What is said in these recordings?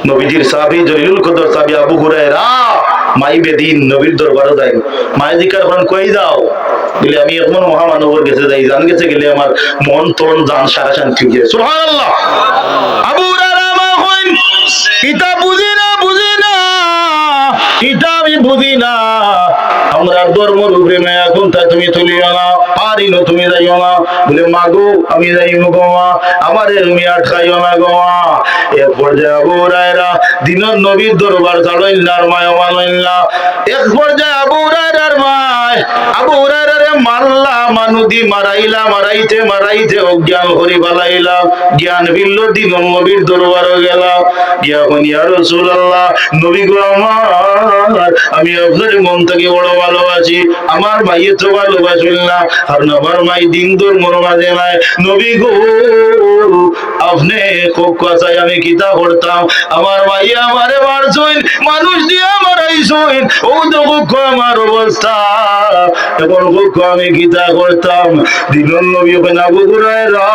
নবীজির সাহাবী জলিলুল কদর সাহাবী আবু হুরায়রা মাই বেদিন নবীর দরবারে যায়, মাই জিকার করেন কই যাও বলে আমি এখন মহামানবর গেছে যাই, জান গেছে গেলে আমার মন তন জান সারা শান্তি হয়ে যায়। সুবহানাল্লাহ। আবু হুরায়রা মা কইন এটা বুঝি না এটা আমি বুঝি না, আমরা ধর্মের উপরে মায়া কোনটা তুমি তুলিও না, পারিনো তুমি যাইও না। বলে মা গো আমি যাইব গো মা, আমারে তুমি আটকাইও না গো মা। এ পর্যায়ে আবু হুরায়রা দিনের নবীর দরবার ছাড়ইলার মায়া মানইলা। এক পর্যায়ে আবু হুরায়রার মায় আবু হুরায়রারে মারলা, মানুদি মারাইলা, মারাইতে অজ্ঞান হরি বালাইলা। জ্ঞান বিল্ল দিনের নবীর দরবারে গেলা, গিয়া কইনি ইয়া রাসূলুল্লাহ, নবী গো আমার, আমি আপনার মন থেকে বড় ভালোবাসি, আমার মাইয়ে তো ভালোবাসিল না, কারণ আমার মাই দিন দূর মন মাঝে নাই। নবী গো আপনি খুব কথাই আমি কিতা করতাম, আমার মাইয়ে আমারে মারছইন, মানুষ দিয়ে মারাইছইন, ও তো খুব আমার অবস্থা, এখন খুব আমি কিতা করতাম। দিনের নবী ওখানে আবু হুরায়রা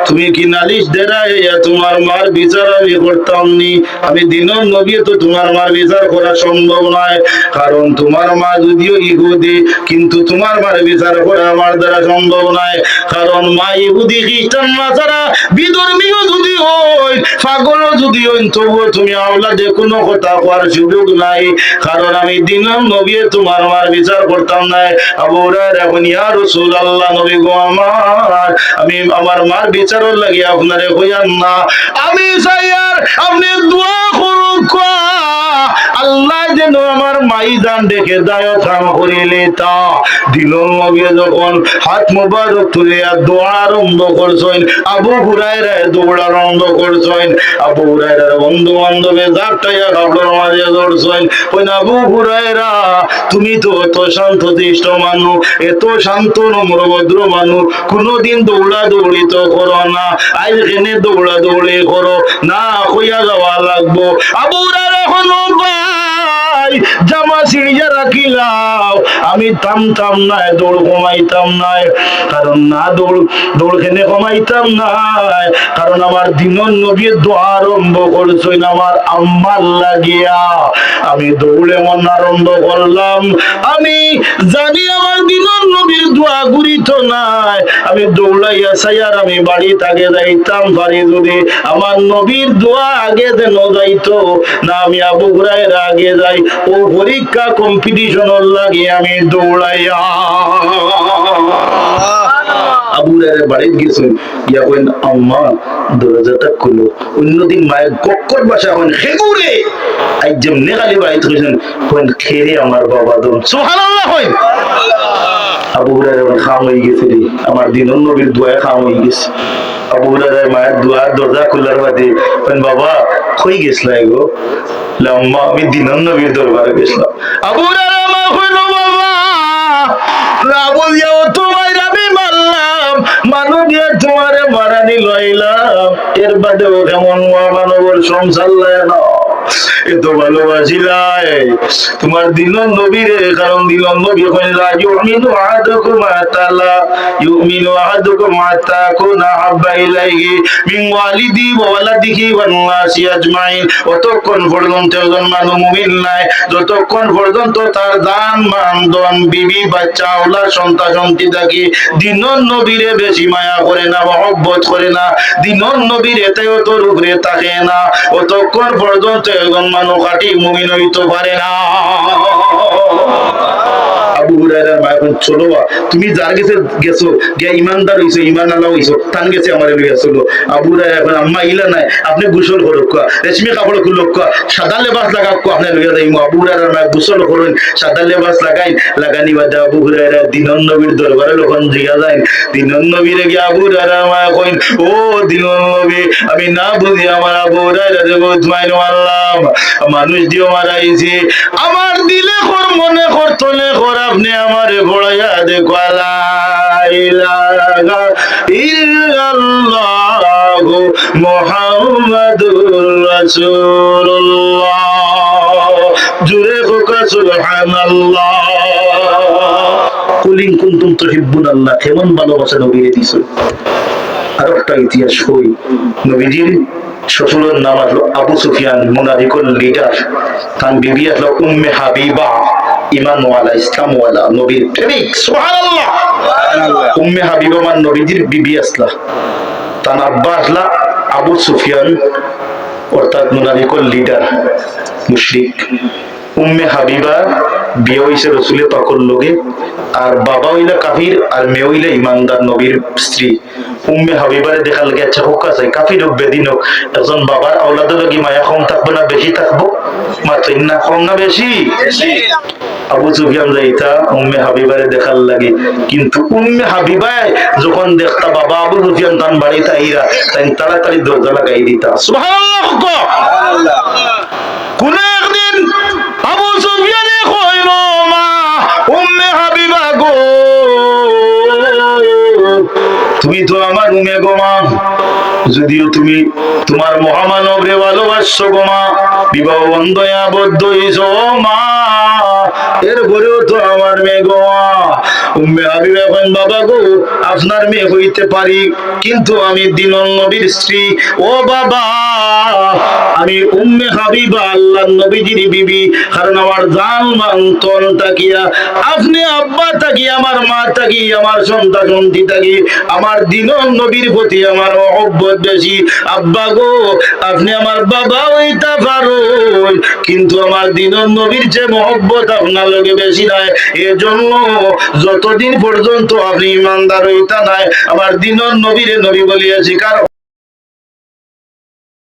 তুমি কি নালিশ দেরাইয়া তোমার মার বিচার আমি করতাম নি? আমি দিনের নবী তো তোমার মার বিচার করা সম্ভব নয়, কারণ তোমার মা যদিও ইহুদি কিন্তু তোমার মার বিচার করা আমার দ্বারা সম্ভব নয়, কারণ মা ইহুদি খ্রিস্টান না ছাড়া বিধর্মীয় যদি হই, পাগল যদি হই, তবুও তুমি আওলাদে কোনো কথা করার সুযোগ নাই, কারণ আমি দিনের নবী তোমার মার বিচার করতাম না। আবু হুরায়রা এখন ইয়া রাসূলুল্লাহ, নবী গো আমার, আমি আমার মার বিচারের লাগি আপনারে কইয়ান না, আমি চাই আর আপনি দোয়া করুন, আল্লাহ যেন আমার মাই জান দেখে দায় কাম করিলে। তা দিনের নবী যখন হাত মুবারক তুলে দোয়া আরম্ভ করছেন, আবু হুরায়রা দৌড় আরম্ভ করছেন। আবু হুরায়রার বন্ধু বান্ধবে জাপটাইয়া কাপড়ের মাঝে ধরছেন, কইন আবু হুরায়রা তুমি তো এত শান্ত শিষ্ট মানুষ, এত শান্ত নম্র ভদ্র মানুষ, কোনদিন দৌড়া দৌড়ি তো করো না, আজ এখানে দৌড়া দৌড়ি করো না, কইয়া যাওয়া লাগবো। আবু হুরায়রা এখন ভাই জামা ছিড়িয়া রাখিলাম, আমি থামতাম না, দৌড় কমাইতাম না, কারণ না দৌড় খেনে কমাইতাম না, কারণ আমার দিনের নবী দোয়া আরম্ভ করছেন আমার আম্মার লাগিয়া। আমি দৌড়ে মন আরম্ভ করলাম, আমি জানি আমার দিনের নবীর দোয়া গুরিত নাই, আমি দৌড়াইয়া চাইয়ার আমি বাড়ি তাকে যাইতাম পারি, যদি আমার নবীর দোয়া আগে যেন যাইতো না, আমি আবু হুরায়রা আগে যাই, ও পরীক্ষা কম্পিটিশনের লাগে আমি দৌড়াইয়া। আবু হুরায়রা বাড়িতে গেছেন, গিয়া কইন আম্মা দরজাটা খুলো। অন্যদিন মায়ের কক্কর বাসা এখন খেগুরে, আজ যেমনি খালি বাড়িতে গেছেন কইন খেরে আমার বাবা দম। সুবহানাল্লাহ কইন। আবু হুরায়রা খাম হয়ে গেছে রে, আমার দিনের নবীর দোয়ায় খাম হয়ে গেছে। আবু হুরায়রা মায়ের দোয়ার দরজা খোলার বাদে কইন বাবা কই গেছলা গো? আম্মা আমি দিনের নবীর দরবারে গেছিলাম। আবু হুরায়রা মা কইল বাবা রাবুল যাও তোমার আমি মারলাম, মানুষ দিয়ে তোমারে মারানি লইলাম, এর বাদেও কেমন মানবর সংসার লয় না, এত ভালোবাসিলাই তোমার দিনের নবীরে, কারণ দিনের নবী কইলা ইউমিনু আহাদুকুম আতালা ইউমিনু আহাদুকুম আতাকুনা হাব্বা ইলাইহি মিন ওয়ালিদি ওয়া ওয়ালাদিহি ওয়ান নাসি আজমাইন। অতক্ষণ পর্যন্ত একজন মানুষ মুমিন নাই যতক্ষণ পর্যন্ত তার জান মান ধন বিবি বাচ্চা আওলাদ সন্তান সন্ততি থাকি দিনের নবীরে বেশি মায়া করে না, মহব্বত করে না, দিনের নবীর এতেও তোর উপরে থাকে না, অতক্ষণ পর্যন্ত একজন মানুষ খাঁটি মুমিন হইতে পারে না। আবু হুরায়রার মা এখন চলো তুমি যার কাছে গেছো গিয়া ইমানদার হইছো, ইমান আলা হইছো, তান গেছে আমারে লইয়া চলো। আবু হুরায়রা এখন আম্মা ইলা নাই, আপনি গোসল করুক, রেশমি কাপড় খুলুক, সাদা লেবাস লাগাক, আপনি লইয়া যাইমু। আবু হুরায়রার মা গোসল করুন, সাদা লেবাস লাগাইন, লাগানি বাদে আবু হুরায়রা দিনের নবীর দরবারে যখন জিয়া যায়, দিনের নবীরে গিয়া আবু হুরায়রার মা কইন ও দিনের নবী আমি না বুঝি আমার আবু হুরায়রা যে বহুত মাইন মারলাম, মানুষ দিও মারাইছি, আমার দিলে কর মনে কর তলে কর, আপনি আমারে পড়াইয়া দেখো লা ইলাহা ইল্লাল্লাহু মুহাম্মাদুর রাসূলুল্লাহ, জুরে কোকা সুবহানাল্লাহ। কুল ইন কুনতুম তুহিব্বুনাল্লাহ, কেমন ভালোবাসা নবীরে দিছো। আর একটা ইতিহাস কই, নবীজির শ্বশুরের নাম আসলো আবু সুফিয়ান, মুনাফিকুল লিডার। তার বিবি আসলো উম্মে হাবিবা, ইমানওয়ালা, ইসলামওয়ালা, নবীর প্রেমিক। সুবহানাল্লাহ। উম্মে হাবিবা মান নবীজির বিবি আসলা। তার আব্বা আসলা আবু সুফিয়ান, অর্থাৎ মুনাফিকুল লিডার, মুশরিক। উম্মে হাবিবা বিয়ে হইছে রসুলের পাকর লগে, আর বাবা হইলা কাফির, আর মেয়ে হইলা ইমানদার নবীর স্ত্রী। উম্মে হাবিবারে দেখার লাগে আচ্ছা হোক আছে কাফির হোক বেদিন হোক, একজন বাবার আওলাদের লগে মায়া কম থাকবে না বেশি থাকবো? মাত্র না কম না বেশি? আবু সুফিয়ান যাইতা উম্মে হাবিবারে দেখার লাগে, কিন্তু উম্মে হাবিবায় যখন দেখতা বাবা আবু সুফিয়ান তান বাড়িতে আইরা, তাই তাড়াতাড়ি দরজা লাগাই দিতা। সুবহানাল্লাহ। কোন একদিন আবু সুফিয়ানে কইল, মা উম্মে হাবিবা গো, তুমি তো আমার উম্মে গো মা, যদিও তুমি তোমার মহামানবরে ভালোবাসছো গো মা, বিবাহ বন্ধনে আবদ্ধ হইছো মা, এর ঘরেও তো আমার মেয়ে গো মা। উম্মে হাবিবা কইন, বাবা গো আপনার মেয়ে হইতে পারি, কিন্তু আমি দিন নবীর স্ত্রী। ও বাবা, আমি উম্মে হাবিবা আল্লাহর নবীজির বিবি, কারণ আমার জান মান তন তাকিয়া আপনি আব্বা তাকি, আমার মা তাকি, আমার সন্তান সন্ততি তাকি, আমার দিন নবীর প্রতি আমার মহব্বত বেশি। আব্বা গো আপনি আমার বাবা হইতা পারুন, কিন্তু আমার দিন নবীর যে মহব্বত আপনার লগে বেশি নাই, এজন্য যতদিন পর্যন্ত আপনি ইমানদার হইতা নাই আমার দিন নবীরে নবী বলিয়াছি। কারণ